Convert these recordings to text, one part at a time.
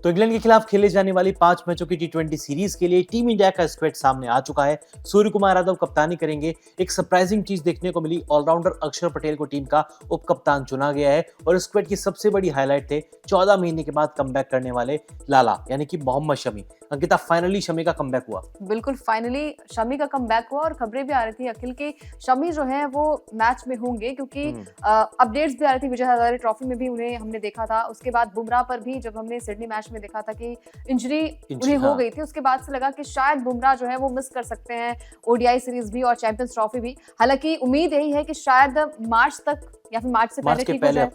तो इंग्लैंड के खिलाफ खेले जाने वाली 5 मैचों की टी20 सीरीज के लिए टीम इंडिया का स्क्वाड सामने आ चुका है। सूर्य कुमार यादव कप्तानी करेंगे। एक सरप्राइजिंग चीज देखने को मिली, ऑलराउंडर अक्षर पटेल को टीम का उप कप्तान चुना गया है और स्क्वाड की सबसे बड़ी हाईलाइट थे 14 महीने के बाद कमबैक करने वाले लाला यानी कि मोहम्मद शमी। अंकिता, फाइनली शमी का कमबैक हुआ। बिल्कुल, फाइनली शमी का कमबैक हुआ और खबरें भी आ रही थी अखिल के शमी जो है वो मैच में होंगे, क्योंकि अपडेट्स भी आ रही थी। विजय हजारे ट्रॉफी में भी उन्हें हमने देखा था, उसके बाद बुमराह पर भी जब हमने सिडनी मैच में देखा था कि इंजरी उन्हें हो गई थी, उसके बाद से लगा कि शायद बुमराह जो है वो मिस कर सकते हैं ओडीआई सीरीज भी और चैंपियंस ट्रॉफी भी। हालांकि उम्मीद यही है कि शायद मार्च तक या फिर मार्च से पहले ठीक हो जाए,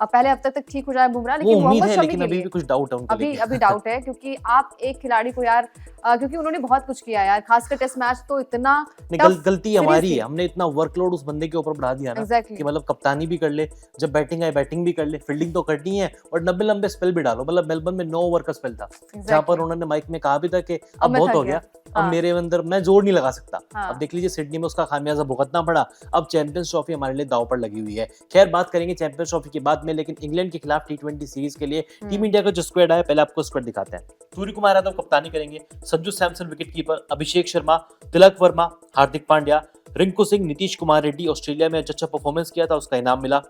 पहले हफ्ते तक ठीक हो जाए बुमराह। लेकिन मोहम्मद शमी के लिए कुछ डाउट है उनके लिए। अभी डाउट है, क्योंकि आप एक खिलाड़ी को यार, क्योंकि उन्होंने बहुत कुछ किया यार, खासकर टेस्ट मैच तो इतना गलती हमारी है, हमने इतना वर्कलोड उस बंदे के ऊपर बढ़ा दिया ना कि मतलब कप्तानी भी कर ले, जब बैटिंग आए बैटिंग भी कर ले, फील्डिंग तो करनी है और 90 लंबे स्पेल भी डालो। मतलब मेलबर्न में 9 ओवर का स्पेल था जहां पर उन्होंने माइक में कहा भी था कि अब बहुत हो गया, अब मेरे अंदर मैं जोर नहीं लगा सकता। अब देख लीजिए सिडनी में उसका खामियाजा भुगतना पड़ा। अब चैंपियंस ट्रॉफी हमारे लिए दांव पर लगी हुई है। खैर, बात करेंगे चैंपियंस ट्रॉफी के बाद में, लेकिन इंग्लैंड के खिलाफ टी20 सीरीज के लिए टीम इंडिया का जो स्क्वाड है, पहले आपको स्क्वाड दिखाते हैं। सूर्य कुमार यादव कप्तानी करेंगे, संजू सैमसन विकेटकीपर, अभिषेक शर्मा, तिलक वर्मा, हार्दिक पांड्या, रिंकू सिंह, नीतीश कुमार रेड्डी। ऑस्ट्रेलिया में अच्छा परफॉर्मेंस किया था, उसका इनाम मिला।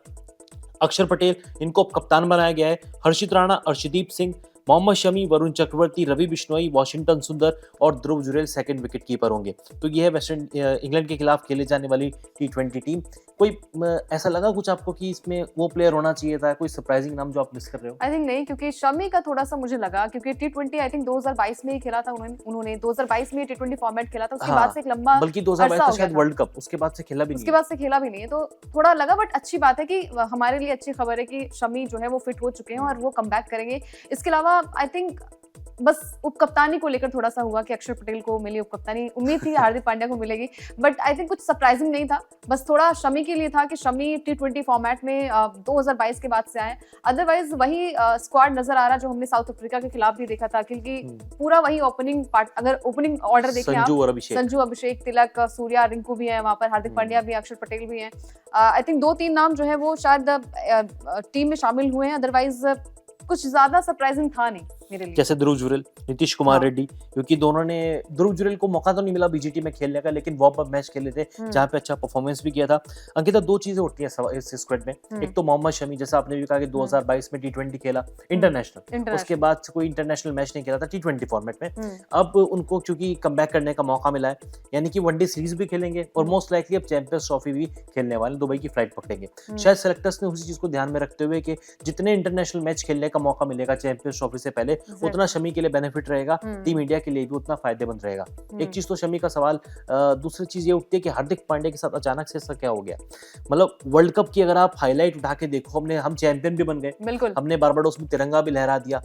अक्षर पटेल, इनको कप्तान बनाया गया है। हर्षित राणा, अर्शदीप सिंह, मोहम्मद शमी, वरुण चक्रवर्ती, रवि बिश्नोई, वॉशिंगटन सुंदर और ध्रुव जुरेल सेकंड विकेट कीपर होंगे। तो ये है इंग्लैंड के खिलाफ खेले जाने वाली टी20 टीम। कोई ऐसा लगा कुछ आपको कि इसमें वो प्लेयर होना चाहिए था, कोई सरप्राइजिंग नाम जो आप मिस कर रहे हो? आई थिंक नहीं, क्योंकि शमी का थोड़ा सा मुझे लगा, क्योंकि टी20 आई थिंक 2022 में ही खेला था उन्होंने 2022 में टी20 फॉर्मेट खेला था, उसके बाद से एक लंबा, बल्कि 2022 का शायद वर्ल्ड कप, उसके बाद से खेला भी नहीं है, तो थोड़ा लगा। बट अच्छी बात है कि हमारे लिए अच्छी खबर है कि शमी जो है वो फिट हो चुके हैं और वो कमबैक करेंगे। इसके अलावा आई थिंक बस उप कप्तानी को लेकर थोड़ा सा हुआ कि अक्षर पटेल को मिली उप कप्तानी, उम्मीद थी हार्दिक पांड्या को मिलेगी, बट आई थिंक कुछ सरप्राइजिंग नहीं था। बस थोड़ा शमी के लिए था कि शमी टी20 फॉर्मेट में 2022 के बाद से आए। अदरवाइज वही स्क्वाड नजर आ रहा जो हमने साउथ अफ्रीका के खिलाफ भी देखा था, क्योंकि पूरा वही ओपनिंग पार्ट, अगर ओपनिंग ऑर्डर देखें आप, संजू, अभिषेक, तिलक, सूर्या, रिंकू भी है वहां पर, हार्दिक पांड्या भी, अक्षर पटेल भी है। आई थिंक 2-3 नाम जो है वो शायद टीम में शामिल हुए हैं, अदरवाइज कुछ ज्यादा सरप्राइजिंग था नहीं मेरे लिए। जैसे ध्रुव जुरेल, नीतीश कुमार रेड्डी, क्योंकि दोनों ने, ध्रुव जुरेल को मौका तो नहीं मिला बीजीटी में खेलने का, लेकिन वार्म अप मैच खेले थे जहां पे अच्छा परफॉर्मेंस भी किया था। अंकिता, 2 चीजें होती हैं इस स्क्वाड में। एक तो मोहम्मद शमी, जैसा आपने भी कहा कि 2022 में टी20 खेला इंटरनेशनल, उसके बाद कोई इंटरनेशनल मैच नहीं खेला था टी20 फॉर्मेट में। अब उनको क्योंकि कमबैक करने का मौका मिला है, यानी कि वनडे सीरीज भी खेलेंगे और मोस्ट लाइकली अब चैंपियंस ट्रॉफी भी खेलने वाले, दुबई की फ्लाइट पकड़ेंगे। शायद सेलेक्टर्स ने उसी चीज को ध्यान में रखते हुए कि जितने इंटरनेशनल मैच खेलने का मौका मिलेगा चैंपियंस ट्रॉफी से पहले, उतना शमी के लिए बेनिफिट रहेगा, टीम इंडिया के लिए भी उतना फायदेमंद रहेगा। एक चीज तो शमी का सवाल। दूसरी चीज ये उठती है कि हार्दिक पांड्या के साथ अचानक से ऐसा क्या हो गया? मतलब वर्ल्ड कप की अगर आप हाईलाइट उठा के देखो, हम चैंपियन भी बन गए, हमने बारबाडोस में तिरंगा भी लहरा दिया,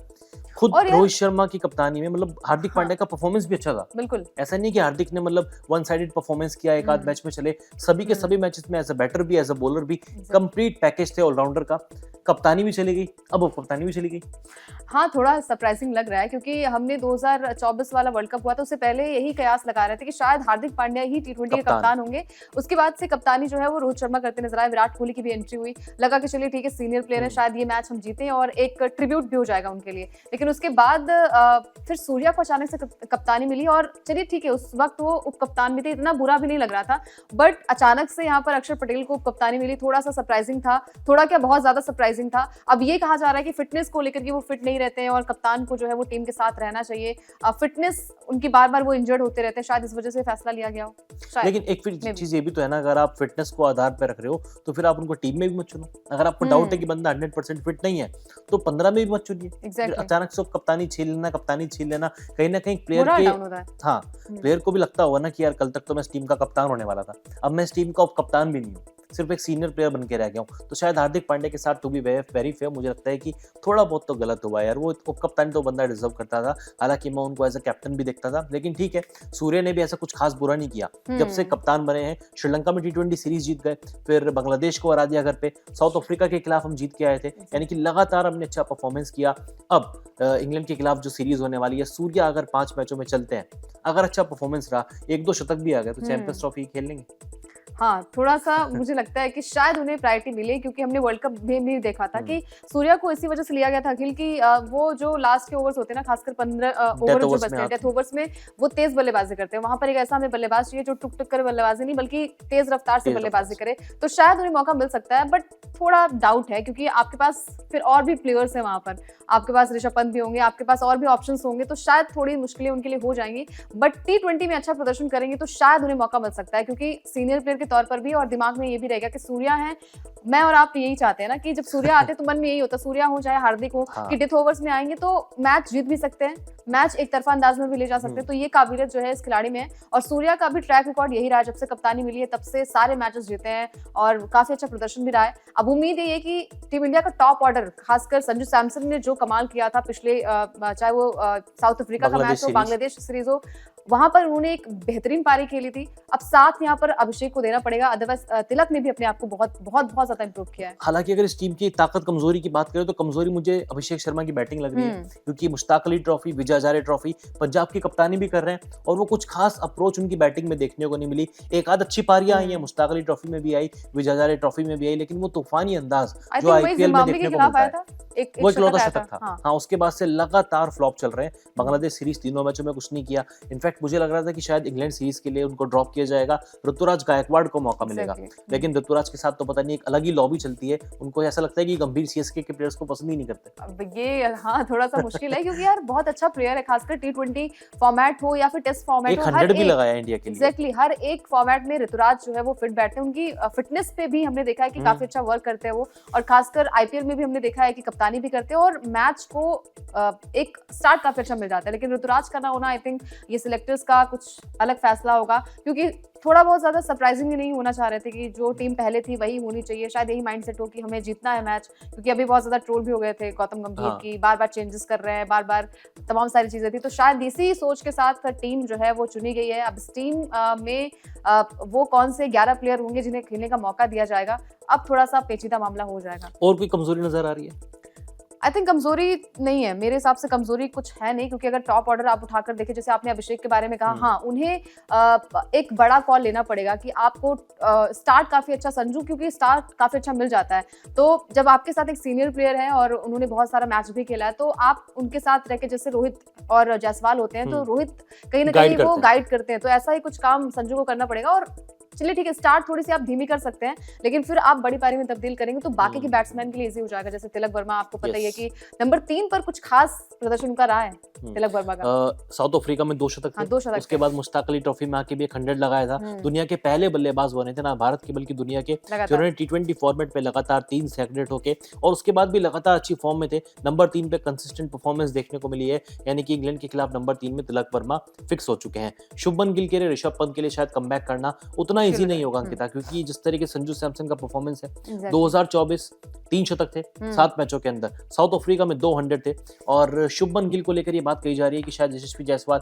खुद रोहित शर्मा की कप्तानी में। मतलब हार्दिक पांड्या का परफॉर्मेंस भी अच्छा था। बिल्कुल ऐसा नहीं कि हार्दिक ने मतलब वन साइडेड परफॉर्मेंस किया, एक आध मैच में चले, सभी के सभी मैचेस में एज अ बैटर भी एज अ बॉलर भी कंप्लीट पैकेज थे ऑलराउंडर का। कप्तानी भी चली गई, अब कप्तानी भी चली गई। हाँ, थोड़ा सरप्राइजिंग लग रहा है, क्योंकि हमने 2024 वाला वर्ल्ड कप हुआ था, उससे पहले यही कयास लगा रहे थे कि शायद हार्दिक पांड्या ही टी20 के कप्तान होंगे। उसके बाद से कप्तानी जो है वो रोहित शर्मा करते नजर आए, विराट कोहली की भी एंट्री हुई, लगा कि चलिए ठीक है, सीनियर प्लेयर है, शायद ये मैच हम जीते और एक ट्रिब्यूट भी हो जाएगा उनके लिए। लेकिन उसके बाद फिर सूर्या को अचानक से कप्तानी मिली और चलिए ठीक है, उस वक्त वो उप कप्तान भी थे, इतना बुरा भी नहीं लग रहा था, बट अचानक से यहाँ पर अक्षर पटेल को उप कप्तानी मिली, थोड़ा सा सरप्राइजिंग था, थोड़ा क्या बहुत ज्यादा सरप्राइजिंग था। अब ये कहा जा रहा है कि फिटनेस को लेकर के वो फिट नहीं रहते हैं और कप्तान को जो है वो टीम के साथ रहना चाहिए। फिटनेस उनकी बार-बार वो इंजर्ड होते रहते हैं, शायद इस वजह से फैसला लिया गया हो। लेकिन एक फिर चीज ये भी तो है ना, अगर आप फिटनेस को आधार पर रख रहे हो तो फिर आप उनको टीम में भी मत चुनो। अगर आपको डाउट है कि बंदा 100% फिट नहीं है तो 15 में भी मत चुनिए। अचानक से कप्तानी छीन लेना कहीं ना कहीं प्लेयर के प्लेयर को भी लगता होगा ना कि यार कल तक तो मैं इस टीम का कप्तान होने वाला था, अब मैं इस टीम का उप कप्तान भी नहीं हूँ, सिर्फ एक सीनियर प्लेयर बन के रह गया हूँ। तो शायद हार्दिक पांड्या के साथ टू बी वेरी फेयर मुझे लगता है कि थोड़ा बहुत तो गलत हुआ यार। वो उप कप्तान तो बंदा डिजर्व करता था, हालांकि मैं उनको एज अ कैप्टन भी देखता था, लेकिन ठीक है, सूर्य ने भी ऐसा कुछ खास बुरा नहीं किया। जब से कप्तान बने हैं, श्रीलंका में टी20 सीरीज जीत गए, फिर बांग्लादेश को हरा दिया घर पे, साउथ अफ्रीका के खिलाफ हम जीत के आए थे, यानी कि लगातार हमने अच्छा परफॉर्मेंस किया। अब इंग्लैंड के खिलाफ जो सीरीज होने वाली है, सूर्य अगर 5 मैचों में चलते हैं, अगर अच्छा परफॉर्मेंस रहा, 1-2 शतक भी आ गए तो चैंपियंस ट्रॉफी खेल लेंगे। हाँ, थोड़ा-सा मुझे लगता है कि शायद उन्हें प्रायोरिटी मिले, क्योंकि हमने वर्ल्ड कप में भी देखा था कि सूर्या को इसी वजह से लिया गया था अखिल कि वो जो लास्ट के ओवर्स होते हैं ना, खासकर 15 ओवर जो बचते हैं डेथ ओवर्स में, वो तेज बल्लेबाजी करते हैं। वहां पर एक ऐसा हमें बल्लेबाज चाहिए जो टुक-टुक कर बल्लेबाजी नहीं बल्कि तेज रफ्तार से बल्लेबाजी करे, तो शायद उन्हें मौका मिल सकता है। बट थोड़ा डाउट है, क्योंकि आपके पास फिर और भी प्लेयर्स हैं वहां पर, आपके पास ऋषभ पंत भी होंगे, आपके पास और भी ऑप्शंस होंगे, तो शायद थोड़ी मुश्किलें उनके लिए हो जाएंगी। बट T20 में अच्छा प्रदर्शन करेंगे तो शायद उन्हें मौका मिल सकता है, क्योंकि सीनियर प्लेयर के तौर पर भी, और दिमाग में ये भी रहेगा कि सूर्या है, मैं और आप यही चाहते हैं ना कि जब सूर्या आते हैं तो मन में यही होता है, सूर्या हो चाहे हार्दिक हो, कि डेथ ओवर्स में आएंगे तो मैच जीत भी सकते हैं, मैच एक तरफा अंदाज में भी ले जा सकते हैं। तो ये काबिलियत जो है इस खिलाड़ी में है, और सूर्या का भी ट्रैक रिकॉर्ड यही रहा है, जब से कप्तानी मिली है तब से सारे मैचेस जीते हैं और काफी अच्छा प्रदर्शन भी रहा है। अब उम्मीद है कि टीम इंडिया का टॉप ऑर्डर, खासकर संजू सैमसन ने जो कमाल किया था पिछले, चाहे वो साउथ अफ्रीका का मैच हो, बांग्लादेश सीरीज हो, वहां पर उन्होंने एक बेहतरीन पारी खेली थी। अब साथ यहाँ पर अभिषेक को देना पड़ेगा, अदरवाइज तिलक ने भी अपने आप को बहुत बहुत बहुत ज्यादा इंप्रूव किया है। हालांकि अगर इस टीम की ताकत कमजोरी की बात करें तो कमजोरी मुझे अभिषेक शर्मा की बैटिंग लग रही है, क्योंकि मुश्ताक अली ट्रॉफी, विजय हजारे ट्रॉफी, पंजाब की कप्तानी भी कर रहे हैं और वो कुछ खास अप्रोच उनकी बैटिंग में देखने को नहीं मिली। एक आध अच्छी पारियां आई हैं, मुश्ताक अली ट्रॉफी में भी आई, विजय हजारे ट्रॉफी में भी आई, लेकिन वो तूफानी अंदाज जो आईपीएल में देखने को मिलता है, वो इकलौता शतक था। हाँ, उसके बाद से लगातार फ्लॉप चल रहे हैं। बांग्लादेश सीरीज तीनों मैचों में कुछ नहीं किया। इनफैक्ट मुझे लग रहा था कि शायद इंग्लैंड सीरीज के लिए उनको ड्रॉप किया जाएगा, ऋतुराज गायकवाड़ को मौका मिलेगा, लेकिन ऋतुराज के साथ तो पता नहीं एक अलग ही लॉबी चलती है। उनको ऐसा लगता है कि गंभीर सीएसके के प्लेयर्स को पसंद ही नहीं करते। अब ये हाँ थोड़ा सा मुश्किल है, क्योंकि यार बहुत अच्छा प्लेयर है, खासकर T20 फॉर्मेट हो या फिर टेस्ट फॉर्मेट हो, 100 भी लगाया इंडिया के लिए। एग्जैक्टली, हर एक फॉर्मेट में ऋतुराज जो है वो फिट बैठते हैं। उनकी फिटनेस पे भी हमने देखा है कि काफी अच्छा वर्क करते हैं वो, और खासकर आईपीएल में भी हमने देखा है कि कप्तानी भी करते हैं और मैच को एक स्टार्ट काफी अच्छा मिल जाता है। लेकिन ऋतुराज का ना होना, आई थिंक ये सिलेक्टर्स का कुछ अलग फैसला होगा, क्योंकि थोड़ा बहुत ज्यादा सरप्राइजिंग नहीं होना चाह रहे थे कि जो टीम पहले थी वही होनी चाहिए। शायद यही माइंडसेट हो कि हमें जीतना है मैच, क्योंकि अभी बहुत ज्यादा ट्रोल भी हो गए थे गौतम गंभीर की, बार बार चेंजेस कर रहे हैं, बार बार तमाम सारी चीजें थी। तो शायद इसी सोच के साथ टीम जो है वो चुनी गई है। अब इस टीम में वो कौन से 11 प्लेयर होंगे जिन्हें खेलने का मौका दिया जाएगा, अब थोड़ा सा पेचीदा मामला हो जाएगा। और कोई कमजोरी नजर आ रही है? आई थिंक कमजोरी नहीं है, मेरे हिसाब से कमजोरी कुछ है नहीं, क्योंकि अगर टॉप ऑर्डर आप उठाकर देखें, जैसे आपने अभिषेक के बारे में कहा, हाँ उन्हें एक बड़ा कॉल लेना पड़ेगा कि आपको स्टार्ट काफी अच्छा, संजू क्योंकि स्टार्ट काफी अच्छा मिल जाता है, तो जब आपके साथ एक सीनियर प्लेयर है और उन्होंने बहुत सारा मैच भी खेला है, तो आप उनके साथ रह के, जैसे रोहित और जायसवाल होते हैं, तो रोहित कहीं ना कहीं वो गाइड करते हैं, तो ऐसा ही कुछ काम संजू को करना पड़ेगा। और चलिए ठीक है, स्टार्ट थोड़ी सी आप धीमी कर सकते हैं, लेकिन फिर आप बड़ी पारी में तब्दील करेंगे तो बाकी के बैट्समैन के लिए इजी हो जाएगा। जैसे तिलक वर्मा, आपको पता ही है कि नंबर 3 पर कुछ खास प्रदर्शन उनका रहा है तिलक वर्मा का। साउथ अफ्रीका में 2 शतक थे। 2 शतक उसके बाद मुश्ताक अली ट्रॉफी में आके भी 100 लगाया था। दुनिया के पहले बल्लेबाज बने थे, ना भारत के बल्कि दुनिया के, जिन्होंने T20 फॉर्मेट में लगातार 3 सेलेक्टेड होके और उसके बाद भी लगातार अच्छी फॉर्म में थे। नंबर 3 पे कंसिस्टेंट परफॉर्मेंस देखने को मिली है, यानी कि इंग्लैंड के खिलाफ नंबर 3 में तिलक वर्मा फिक्स हो चुके हैं। शुभमन गिल के लिए, ऋषभ पंत के लिए शायद कमबैक करना उतना ईजी नहीं होगा अंकिता, क्योंकि जिस तरीके से संजू सैमसन का परफॉर्मेंस है, 2024 3 शतक थे 7 मैचों के अंदर, साउथ अफ्रीका में 200 थे, और शुभमन गिल को लेकर ये बात कही जा रही है कि शायद यशस्वी जायसवाल,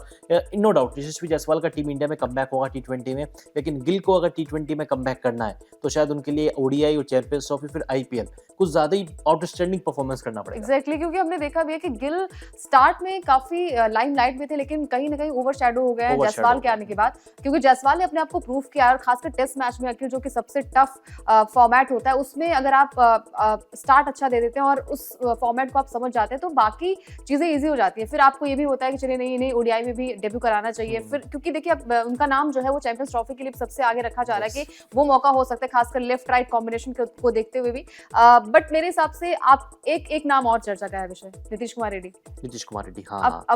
नो डाउट यशस्वी जायसवाल का टीम इंडिया में कमबैक होगा T20 में, लेकिन गिल को अगर T20 में कमबैक करना है तो शायद उनके लिए ओडीआई और चैंपियंस ट्रॉफी फिर आईपीएल कुछ ज्यादा ही आउटस्टैंडिंग परफॉर्मेंस करना पड़ेगा। एग्जैक्टली, क्योंकि हमने देखा भी है कि गिल स्टार्ट में काफी लाइमलाइट में थे, लेकिन कहीं ना कहीं ओवरशैडो हो गया है जायसवाल के आने के बाद, क्योंकि जायसवाल ने अपने आप को प्रूव किया, और खासकर टेस्ट मैच में जो कि सबसे टफ फॉर्मेट होता है, उसमें अगर आप स्टार्ट अच्छा दे देते हैं और उस फॉर्मेट को आप समझ जाते हैं तो बाकी चीजें इजी हो जाती है। फिर आपको ये भी होता है कि चलिए नहीं इन्हें ओडीआई में भी डेब्यू कराना चाहिए, फिर क्योंकि देखिए उनका नाम जो है वो चैंपियंस ट्रॉफी के लिए सबसे आगे रखा जा रहा है कि वो मौका हो सकता है, खासकर लेफ्ट राइट कॉम्बिनेशन को देखते हुए भी। बट मेरे हिसाब से आप एक नाम और चर्चा का है विषय, नीतीश कुमार रेड्डी। हाँ।